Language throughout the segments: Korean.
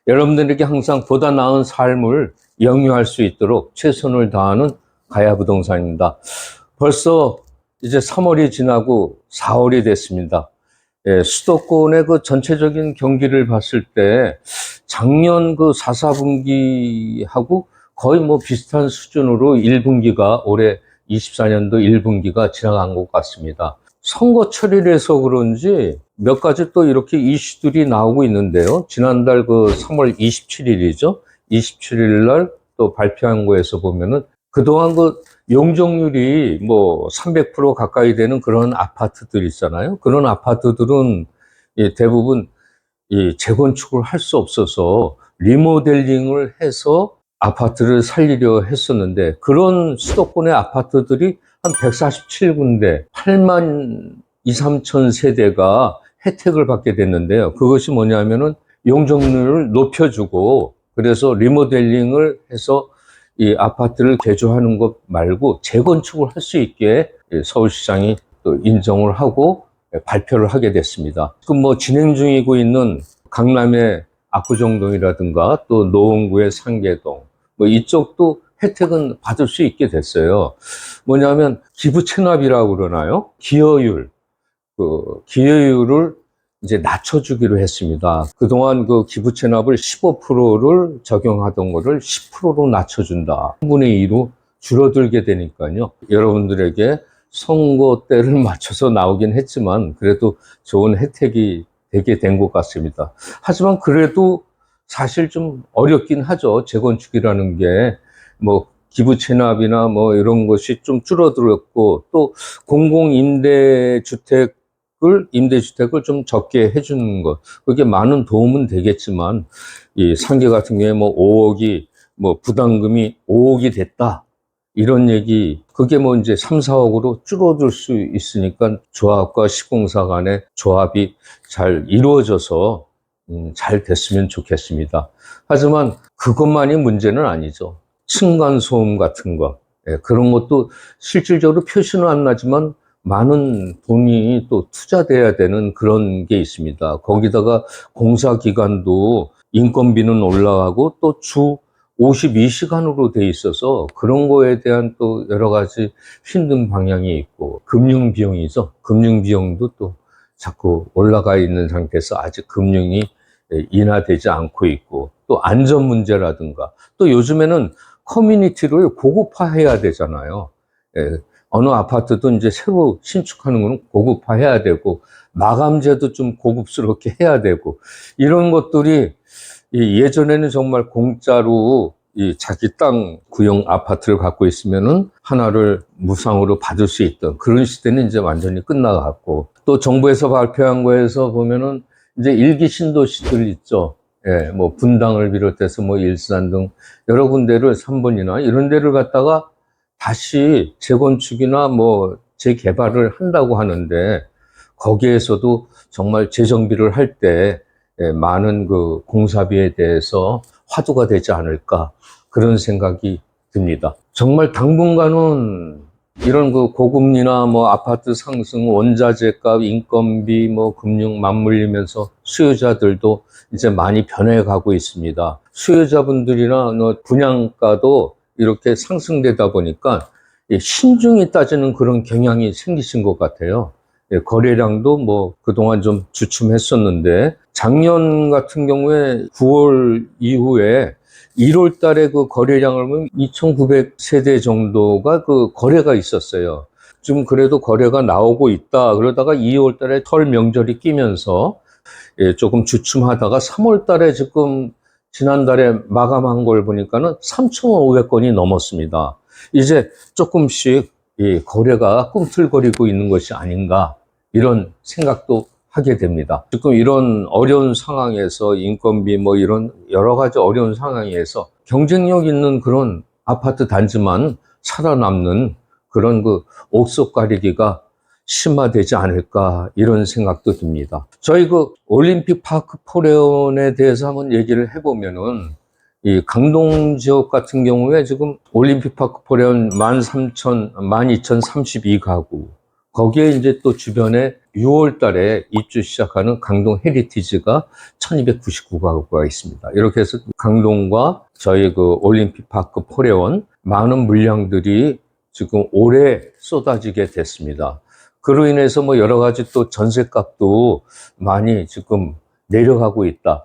여러분들에게 항상 보다 나은 삶을 영위할 수 있도록 최선을 다하는 가야부동산입니다. 벌써 이제 3월이 지나고 4월이 됐습니다. 수도권의 그 전체적인 경기를 봤을 때 작년 그 4, 4분기하고 거의 뭐 비슷한 수준으로 1분기가 올해 24년도 1분기가 지나간 것 같습니다. 선거철이라서 그런지 몇 가지 또 이렇게 이슈들이 나오고 있는데요. 지난달 그 3월 27일이죠. 27일 날 또 발표한 거에서 보면은 그동안 그 용적률이 뭐 300% 가까이 되는 그런 아파트들 있잖아요. 그런 아파트들은 대부분 재건축을 할 수 없어서 리모델링을 해서 아파트를 살리려 했었는데, 그런 수도권의 아파트들이 한 147군데 8만 2, 3천 세대가 혜택을 받게 됐는데요. 그것이 뭐냐면은 용적률을 높여주고, 그래서 리모델링을 해서 이 아파트를 개조하는 것 말고 재건축을 할 수 있게 서울시장이 또 인정을 하고 발표를 하게 됐습니다. 지금 뭐 진행 중이고 있는 강남의 압구정동이라든가 또 노원구의 상계동, 뭐 이쪽도 혜택은 받을 수 있게 됐어요. 뭐냐면 기부 체납이라고 그러나요? 기여율, 기여율을 이제 낮춰주기로 했습니다. 그동안 그 기부 체납을 15%를 적용하던 거를 10%로 낮춰준다. 3분의 2로 줄어들게 되니까요. 여러분들에게 선거 때를 맞춰서 나오긴 했지만 그래도 좋은 혜택이 되게 된 것 같습니다. 하지만 그래도 사실 좀 어렵긴 하죠. 재건축이라는 게 뭐 기부 체납이나 뭐 이런 것이 좀 줄어들었고, 또 임대주택을 좀 적게 해주는 것, 그게 많은 도움은 되겠지만, 이 상계 같은 경우에 뭐 5억이, 뭐 부담금이 5억이 됐다, 이런 얘기, 그게 뭐 이제 3, 4억으로 줄어들 수 있으니까 조합과 시공사 간의 조합이 잘 이루어져서 잘 됐으면 좋겠습니다. 하지만 그것만이 문제는 아니죠. 층간소음 같은 거, 그런 것도 실질적으로 표시는 안 나지만 많은 돈이 또 투자돼야 되는 그런 게 있습니다. 거기다가 공사 기간도 인건비는 올라가고 또 주 52시간으로 돼 있어서 그런 거에 대한 또 여러 가지 힘든 방향이 있고, 금융 비용이죠. 금융 비용도 또 자꾸 올라가 있는 상태에서 아직 금융이 인하되지 않고 있고, 또 안전 문제라든가, 또 요즘에는 커뮤니티를 고급화해야 되잖아요. 어느 아파트도 이제 새로 신축하는 거는 고급화해야 되고, 마감재도 좀 고급스럽게 해야 되고, 이런 것들이 예전에는 정말 공짜로 이 자기 땅 구형 아파트를 갖고 있으면은 하나를 무상으로 받을 수 있던 그런 시대는 이제 완전히 끝나갔고, 또 정부에서 발표한 거에서 보면은 이제 일기 신도시들 있죠. 뭐 분당을 비롯해서 뭐 일산 등 여러 군데를 3번이나 이런 데를 갖다가 다시 재건축이나 뭐 재개발을 한다고 하는데, 거기에서도 정말 재정비를 할 때 많은 그 공사비에 대해서 화두가 되지 않을까, 그런 생각이 듭니다. 정말 당분간은 이런 그 고금리나 뭐 아파트 상승, 원자재 값, 인건비, 뭐 금융 맞물리면서 수요자들도 이제 많이 변해가고 있습니다. 수요자분들이나 분양가도 이렇게 상승되다 보니까 신중히 따지는 그런 경향이 생기신 것 같아요. 거래량도 뭐 그동안 좀 주춤했었는데, 작년 같은 경우에 9월 이후에 1월 달에 그 거래량을 보면 2,900세대 정도가 그 거래가 있었어요. 좀 그래도 거래가 나오고 있다 그러다가 2월 달에 설 명절이 끼면서 조금 주춤하다가 3월 달에 지금 지난달에 마감한 걸 보니까는 3,500건이 넘었습니다. 이제 조금씩 거래가 꿈틀거리고 있는 것이 아닌가, 이런 생각도 하게 됩니다. 지금 이런 어려운 상황에서 인건비 뭐 이런 여러 가지 어려운 상황에서 경쟁력 있는 그런 아파트 단지만 살아남는 그런 그 옥석 가리기가 심화되지 않을까, 이런 생각도 듭니다. 저희 그 올림픽 파크 포레온에 대해서 한번 얘기를 해보면은, 이 강동 지역 같은 경우에 지금 올림픽 파크 포레온 13,000, 12,032가구, 거기에 이제 또 주변에 6월 달에 입주 시작하는 강동 헤리티지가 1299가구가 있습니다. 이렇게 해서 강동과 저희 그 올림픽 파크 포레원 많은 물량들이 지금 올해 쏟아지게 됐습니다. 그로 인해서 뭐 여러 가지 또 전세값도 많이 지금 내려가고 있다.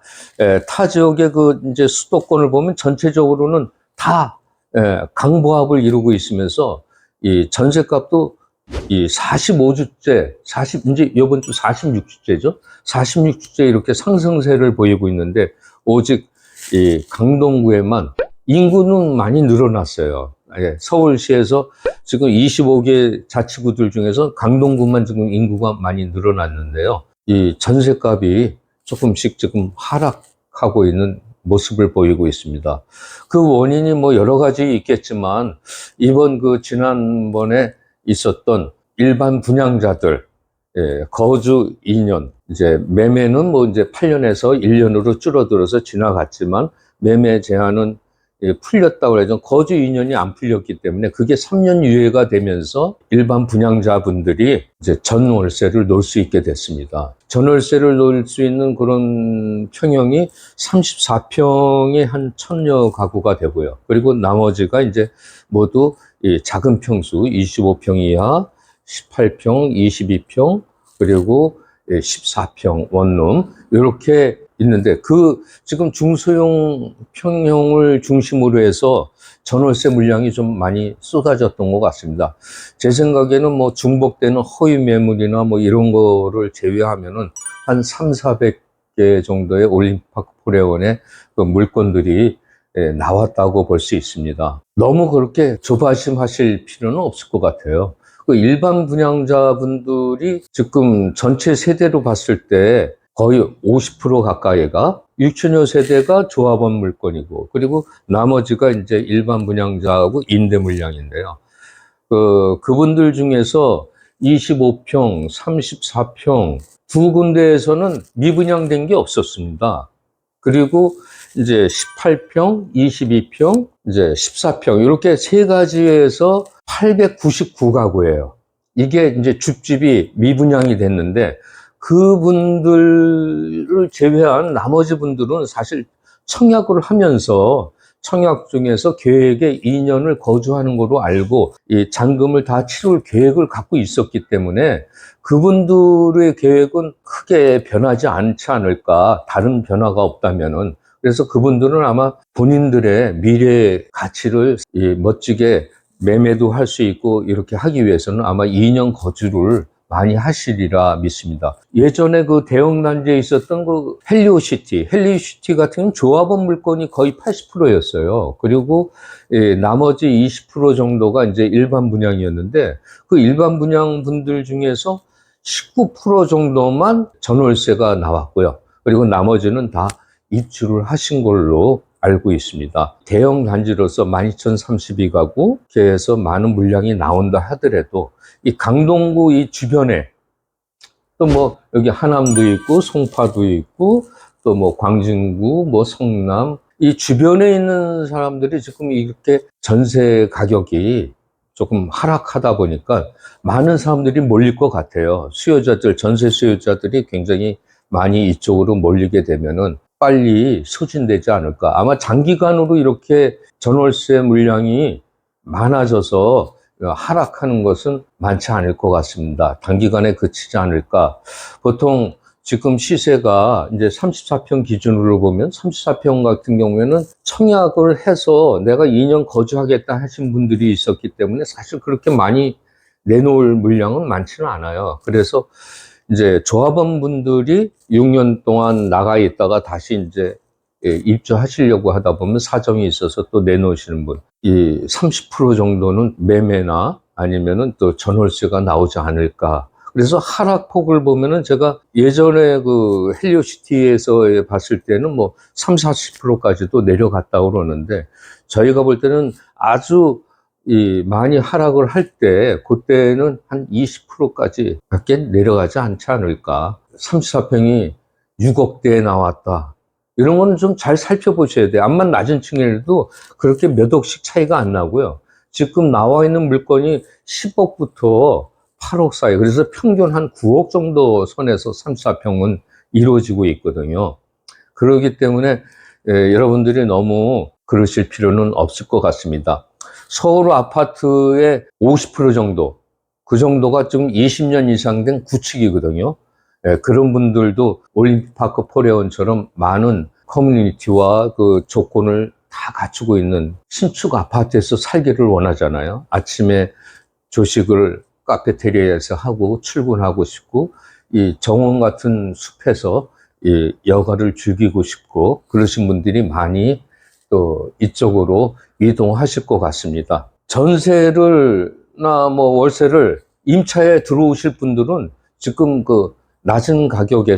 타 지역의 그 이제 수도권을 보면 전체적으로는 다 강보합을 이루고 있으면서 이 전세값도 이 45주째, 이제 이번 주 46주째죠? 46주째 이렇게 상승세를 보이고 있는데, 오직 이 강동구에만 인구는 많이 늘어났어요. 서울시에서 지금 25개 자치구들 중에서 강동구만 지금 인구가 많이 늘어났는데요. 이 전세값이 조금씩 지금 하락하고 있는 모습을 보이고 있습니다. 그 원인이 뭐 여러 가지 있겠지만, 이번 그 지난번에 있었던 일반 분양자들, 거주 2년, 이제 매매는 뭐 이제 8년에서 1년으로 줄어들어서 지나갔지만, 매매 제한은 풀렸다고 해서 거주 2년이 안 풀렸기 때문에 그게 3년 유예가 되면서 일반 분양자분들이 이제 전월세를 놓을 수 있게 됐습니다. 전월세를 놓을 수 있는 그런 평형이 34평에 한 1000여 가구가 되고요. 그리고 나머지가 이제 모두 이 작은 평수 25평 이하, 18평, 22평, 그리고 14평 원룸 이렇게 있는데, 그 지금 중소형 평형을 중심으로 해서 전월세 물량이 좀 많이 쏟아졌던 것 같습니다. 제 생각에는 뭐 중복되는 허위 매물이나 뭐 이런 거를 제외하면은 한 300~400개 정도의 올림픽파크 포레원의 그 물건들이 나왔다고 볼 수 있습니다. 너무 그렇게 조바심하실 필요는 없을 것 같아요. 그 일반 분양자분들이 지금 전체 세대로 봤을 때 거의 50% 가까이가 6천여 세대가 조합원 물건이고, 그리고 나머지가 이제 일반 분양자하고 임대 물량인데요. 그분들 중에서 25평, 34평 두 군데에서는 미분양된 게 없었습니다. 그리고 이제 18평, 22평, 이제 14평 이렇게 세 가지에서 899가구예요. 이게 이제 줍집이 미분양이 됐는데, 그분들을 제외한 나머지 분들은 사실 청약을 하면서 청약 중에서 계획에 2년을 거주하는 거로 알고 이 잔금을 다 치룰 계획을 갖고 있었기 때문에 그분들의 계획은 크게 변하지 않지 않을까, 다른 변화가 없다면은. 그래서 그분들은 아마 본인들의 미래 가치를 멋지게 매매도 할 수 있고 이렇게 하기 위해서는 아마 2년 거주를 많이 하시리라 믿습니다. 예전에 그 대형 단지에 있었던 그 헬리오시티 같은 경우는 조합원 물건이 거의 80%였어요. 그리고 나머지 20% 정도가 이제 일반 분양이었는데, 그 일반 분양 분들 중에서 19% 정도만 전월세가 나왔고요. 그리고 나머지는 다 입주를 하신 걸로 알고 있습니다. 대형 단지로서 12,032가구, 이렇게 해서 많은 물량이 나온다 하더라도 이 강동구 이 주변에 또 뭐 여기 하남도 있고 송파도 있고 또 뭐 광진구, 뭐 성남, 이 주변에 있는 사람들이 지금 이렇게 전세 가격이 조금 하락하다 보니까 많은 사람들이 몰릴 것 같아요. 수요자들, 전세 수요자들이 굉장히 많이 이쪽으로 몰리게 되면은 빨리 소진되지 않을까. 아마 장기간으로 이렇게 전월세 물량이 많아져서 하락하는 것은 많지 않을 것 같습니다. 단기간에 그치지 않을까. 보통 지금 시세가 이제 34평 기준으로 보면 34평 같은 경우에는 청약을 해서 내가 2년 거주하겠다 하신 분들이 있었기 때문에 사실 그렇게 많이 내놓을 물량은 많지는 않아요. 그래서 이제 조합원 분들이 6년 동안 나가 있다가 다시 이제 입주하시려고 하다 보면 사정이 있어서 또 내놓으시는 분, 이 30% 정도는 매매나 아니면은 또 전월세가 나오지 않을까. 그래서 하락폭을 보면은 제가 예전에 그 헬리오시티에서 봤을 때는 뭐 30~40%까지도 내려갔다고 그러는데, 저희가 볼 때는 아주 많이 하락을 할 때, 그때는 한 20%까지 밖에 내려가지 않지 않을까. 34평이 6억대에 나왔다. 이런 거는 좀 잘 살펴보셔야 돼요. 암만 낮은 층이라도 그렇게 몇 억씩 차이가 안 나고요. 지금 나와 있는 물건이 10억부터 8억 사이. 그래서 평균 한 9억 정도 선에서 34평은 이루어지고 있거든요. 그렇기 때문에 여러분들이 너무 그러실 필요는 없을 것 같습니다. 서울 아파트의 50% 정도, 그 정도가 지금 20년 이상 된 구축이거든요. 그런 분들도 올림픽파크 포레온처럼 많은 커뮤니티와 그 조건을 다 갖추고 있는 신축 아파트에서 살기를 원하잖아요. 아침에 조식을 카페테리아에서 하고 출근하고 싶고, 이 정원 같은 숲에서 이 여가를 즐기고 싶고, 그러신 분들이 많이 또 이쪽으로 이동하실 것 같습니다. 전세를나 뭐 월세를 임차에 들어오실 분들은 지금 그 낮은 가격이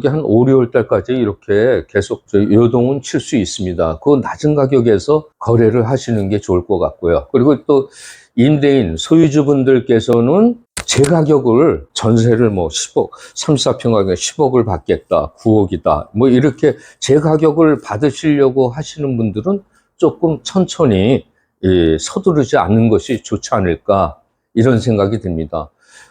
한 5, 6월 달까지 이렇게 계속 요동은 칠 수 있습니다. 그 낮은 가격에서 거래를 하시는 게 좋을 것 같고요. 그리고 또 임대인, 소유주분들께서는 제 가격을 전세를 뭐 10억, 3, 4평 가격 10억을 받겠다, 9억이다, 뭐 이렇게 제 가격을 받으시려고 하시는 분들은 조금 천천히 서두르지 않는 것이 좋지 않을까, 이런 생각이 듭니다.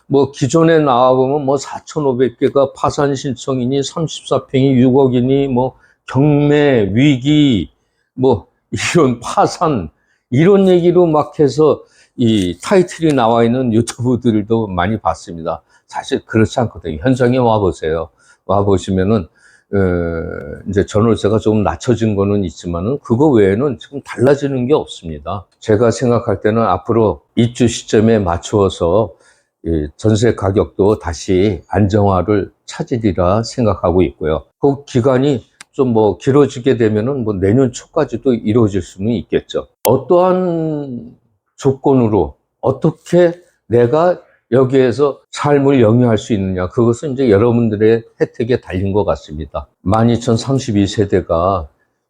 뭐 기존에 나와보면 뭐 4,500개가 파산 신청이니 34평이 6억이니 뭐 경매 위기 뭐 이런 파산 이런 얘기로 막 해서 이 타이틀이 나와 있는 유튜브들도 많이 봤습니다. 사실 그렇지 않거든요. 현장에 와 보세요. 와 보시면은 이제 전월세가 조금 낮춰진 거는 있지만은 그거 외에는 지금 달라지는 게 없습니다. 제가 생각할 때는 앞으로 입주 시점에 맞추어서 이 전세 가격도 다시 안정화를 찾으리라 생각하고 있고요. 그 기간이 좀 뭐 길어지게 되면은 뭐 내년 초까지도 이루어질 수는 있겠죠. 어떠한 조건으로 어떻게 내가 여기에서 삶을 영위할 수 있느냐, 그것은 이제 여러분들의 혜택에 달린 것 같습니다. 12,032세대가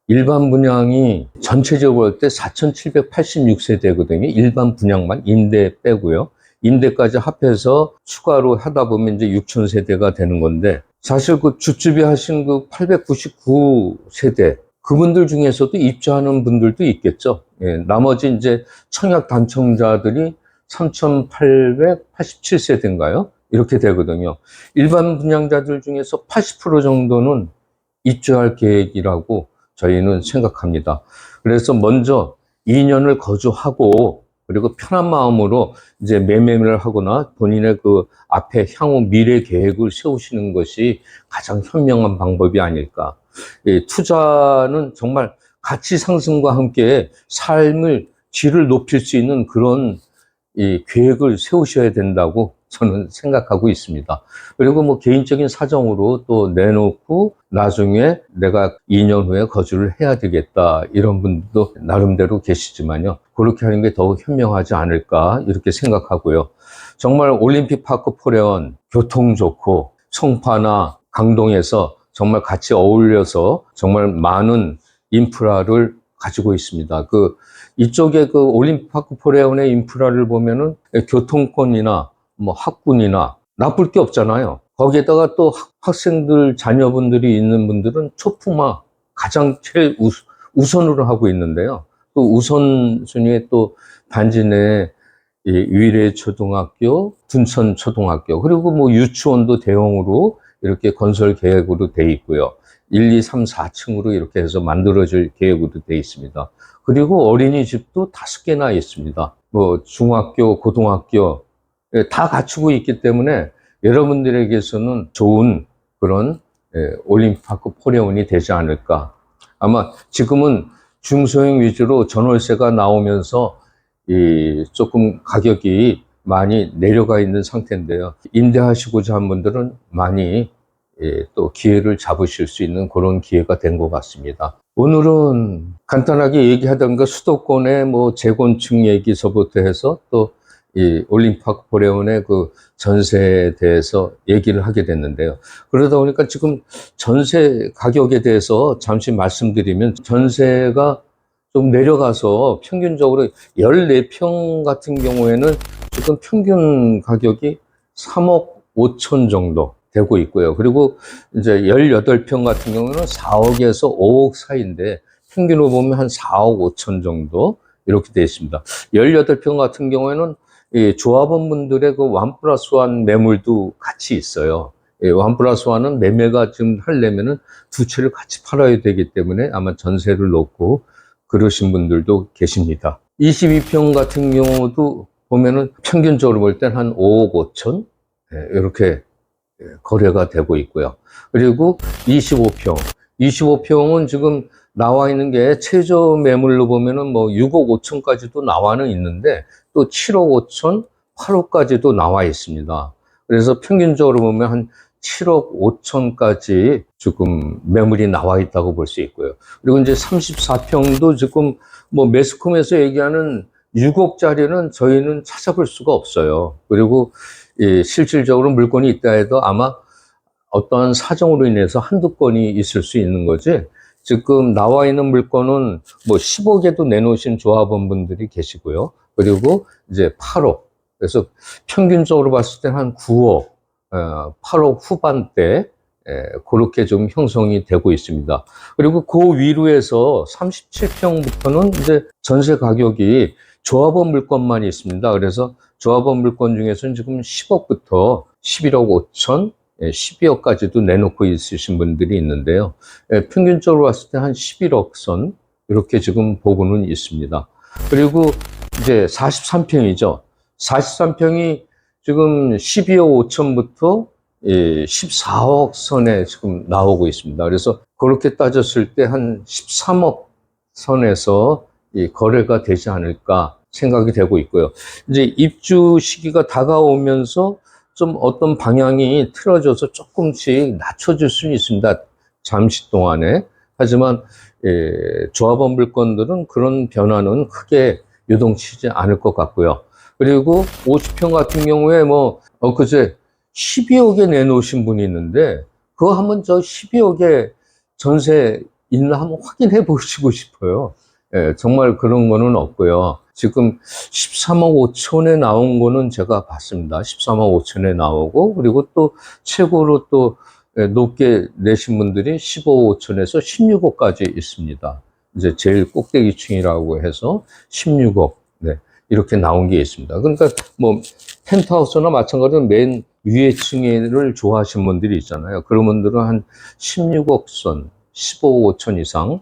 일반 분양이 전체적으로 볼 때 4,786세대거든요. 일반 분양만, 임대 빼고요. 임대까지 합해서 추가로 하다 보면 이제 6,000세대가 되는 건데, 사실 그 주주비 하신 그 899세대, 그분들 중에서도 입주하는 분들도 있겠죠. 예, 나머지 이제 청약 단청자들이 3,887세대인가요? 이렇게 되거든요. 일반 분양자들 중에서 80% 정도는 입주할 계획이라고 저희는 생각합니다. 그래서 먼저 2년을 거주하고, 그리고 편한 마음으로 이제 매매를 하거나 본인의 그 앞에 향후 미래 계획을 세우시는 것이 가장 현명한 방법이 아닐까. 투자는 정말 가치 상승과 함께 삶을 질을 높일 수 있는 그런 이 계획을 세우셔야 된다고 저는 생각하고 있습니다. 그리고 뭐 개인적인 사정으로 또 내놓고 나중에 내가 2년 후에 거주를 해야 되겠다, 이런 분도 나름대로 계시지만요. 그렇게 하는 게 더욱 현명하지 않을까, 이렇게 생각하고요. 정말 올림픽파크 포레원 교통 좋고 송파나 강동에서 정말 같이 어울려서 정말 많은 인프라를 가지고 있습니다. 이쪽에 그 올림픽파크 포레온의 인프라를 보면은 교통권이나 뭐 학군이나 나쁠 게 없잖아요. 거기에다가 또 학생들, 자녀분들이 있는 분들은 초품화 가장 제일 우선으로 하고 있는데요. 또 우선순위에 또 단지 내 위례 초등학교, 둔천 초등학교, 그리고 뭐 유치원도 대형으로 이렇게 건설 계획으로 돼 있고요. 1, 2, 3, 4층으로 이렇게 해서 만들어질 계획으로 돼 있습니다. 그리고 어린이집도 5개나 있습니다. 뭐 중학교, 고등학교 다 갖추고 있기 때문에 여러분들에게서는 좋은 그런 올림픽파크 포레온이 되지 않을까. 아마 지금은 중소형 위주로 전월세가 나오면서 조금 가격이 많이 내려가 있는 상태인데요. 임대하시고자 한 분들은 많이 또 기회를 잡으실 수 있는 그런 기회가 된 것 같습니다. 오늘은 간단하게 얘기하던 그 수도권의 뭐 재건축 얘기서부터 해서 또 이 올림픽파크 포레온의 그 전세에 대해서 얘기를 하게 됐는데요. 그러다 보니까 지금 전세 가격에 대해서 잠시 말씀드리면, 전세가 좀 내려가서 평균적으로 14평 같은 경우에는 지금 평균 가격이 3억 5천 정도 되고 있고요. 그리고 이제 18평 같은 경우는 4억에서 5억 사이인데 평균으로 보면 한 4억 5천 정도 이렇게 되어 있습니다. 18평 같은 경우에는 이 조합원분들의 그 1+1 매물도 같이 있어요. 예, 1+1은 매매가 지금 하려면은 두 채를 같이 팔아야 되기 때문에 아마 전세를 놓고 그러신 분들도 계십니다. 22평 같은 경우도 보면은 평균적으로 볼 땐 한 5억 5천? 예, 이렇게 거래가 되고 있고요. 그리고 25평은 지금 나와 있는 게 최저 매물로 보면은 뭐 6억 5천까지도 나와는 있는데 또 7억 5천, 8억까지도 나와 있습니다. 그래서 평균적으로 보면 한 7억 5천까지 지금 매물이 나와 있다고 볼 수 있고요. 그리고 이제 34평도 지금 뭐 매스컴에서 얘기하는 6억짜리는 저희는 찾아볼 수가 없어요. 그리고 실질적으로 물건이 있다 해도 아마 어떠한 사정으로 인해서 한두 건이 있을 수 있는 거지, 지금 나와 있는 물건은 뭐 10억에도 내놓으신 조합원분들이 계시고요. 그리고 이제 8억. 그래서 평균적으로 봤을 때 한 9억, 8억 후반대, 그렇게 좀 형성이 되고 있습니다. 그리고 그 위로에서 37평부터는 이제 전세 가격이 조합원 물건만 있습니다. 그래서 조합원 물건 중에서는 지금 10억부터 11억 5천, 12억까지도 내놓고 있으신 분들이 있는데요. 평균적으로 봤을 때 한 11억 선, 이렇게 지금 보고는 있습니다. 그리고 이제 43평이죠. 43평이 지금 12억 5천부터 14억 선에 지금 나오고 있습니다. 그래서 그렇게 따졌을 때 한 13억 선에서 거래가 되지 않을까 생각이 되고 있고요. 이제 입주 시기가 다가오면서 좀 어떤 방향이 틀어져서 조금씩 낮춰질 수는 있습니다. 잠시 동안에. 하지만 조합원 물건들은 그런 변화는 크게 요동치지 않을 것 같고요. 그리고 50평 같은 경우에 뭐 그제 12억에 내놓으신 분이 있는데 그거 한번 저 12억에 전세 있나 한번 확인해 보시고 싶어요. 정말 그런 거는 없고요. 지금 13억 5천에 나온 거는 제가 봤습니다. 13억 5천에 나오고, 그리고 또 최고로 또 높게 내신 분들이 15억 5천에서 16억까지 있습니다. 이제 제일 꼭대기층이라고 해서 16억, 네, 이렇게 나온 게 있습니다. 그러니까 뭐 펜트하우스나 마찬가지로 맨 위에 층을 좋아하시는 분들이 있잖아요. 그런 분들은 한 16억 선, 15억 5천 이상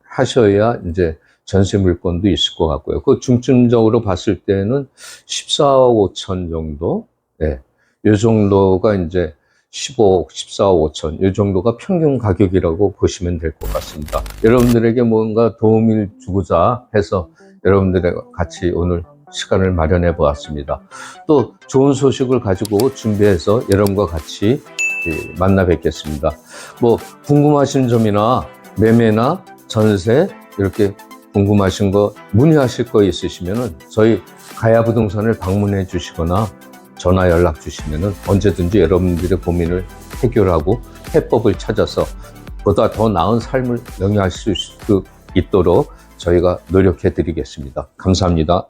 하셔야 이제 전세 물건도 있을 것 같고요. 그 중점적으로 봤을 때는 14억 5천 정도, 네, 이 정도가 이제 15억, 14억 5천, 이 정도가 평균 가격이라고 보시면 될 것 같습니다. 여러분들에게 뭔가 도움을 주고자 해서 여러분들과 같이 오늘 시간을 마련해 보았습니다. 또 좋은 소식을 가지고 준비해서 여러분과 같이 만나 뵙겠습니다. 뭐 궁금하신 점이나 매매나 전세 이렇게 궁금하신 거 문의하실 거 있으시면은 저희 가야부동산을 방문해 주시거나 전화 연락 주시면은 언제든지 여러분들의 고민을 해결하고 해법을 찾아서 보다 더 나은 삶을 영위하실 수 있도록 저희가 노력해 드리겠습니다. 감사합니다.